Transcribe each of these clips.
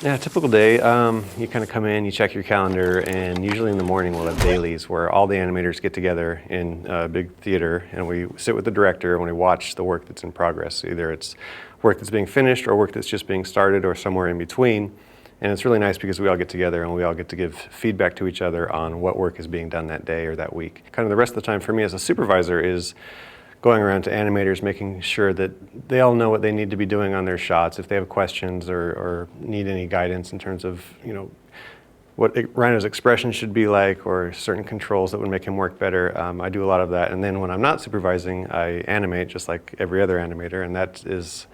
Yeah, typical day. You kind of come in, you check your calendar, and usually in the morning we'll have dailies where all the animators get together in a big theater and we sit with the director and we watch the work that's in progress. Either it's work that's being finished or work that's just being started or somewhere in between. And it's really nice because we all get together and we all get to give feedback to each other on what work is being done that day or that week. Kind of the rest of the time for me as a supervisor is going around to animators, making sure that they all know what they need to be doing on their shots. If they have questions or need any guidance in terms of, what Rhino's expression should be like or certain controls that would make him work better, I do a lot of that. And then when I'm not supervising, I animate just like every other animator, and that is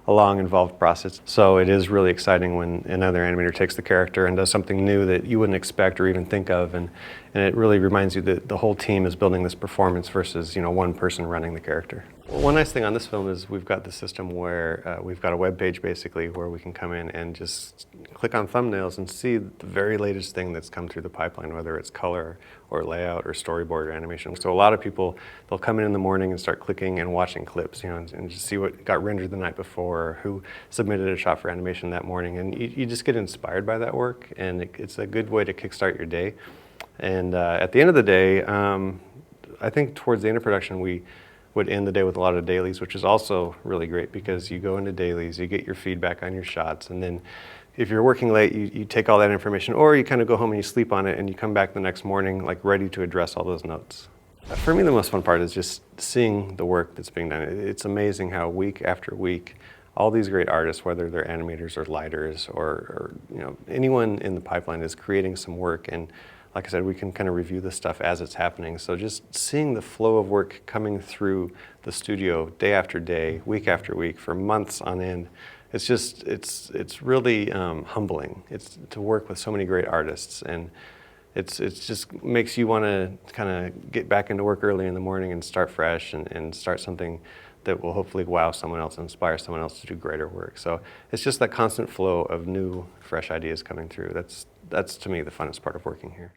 a long, involved process. So it is really exciting when another animator takes the character and does something new that you wouldn't expect or even think of, and it really reminds you that the whole team is building this performance versus one person running the character. Well, one nice thing on this film is we've got the system where we've got a web page basically where we can come in and just click on thumbnails and see the very latest thing that's come through the pipeline, whether it's color or layout or storyboard or animation. So a lot of people, they'll come in the morning and start clicking and watching clips, and just see what got rendered the night before or who submitted a shot for animation that morning. And you just get inspired by that work, and it's a good way to kickstart your day. And at the end of the day, I think towards the end of production, we would end the day with a lot of dailies, which is also really great because you go into dailies, you get your feedback on your shots, and then if you're working late, you take all that information, or you kind of go home and you sleep on it, and you come back the next morning like ready to address all those notes. For me, the most fun part is just seeing the work that's being done. It's amazing how week after week, all these great artists, whether they're animators or lighters or anyone in the pipeline is creating some work. And like I said, we can kind of review this stuff as it's happening. So just seeing the flow of work coming through the studio day after day, week after week, for months on end, it's really humbling. It's to work with so many great artists, and it's just makes you want to kind of get back into work early in the morning and start fresh and start something that will hopefully wow someone else, inspire someone else to do greater work. So it's just that constant flow of new, fresh ideas coming through. That's to me the funnest part of working here.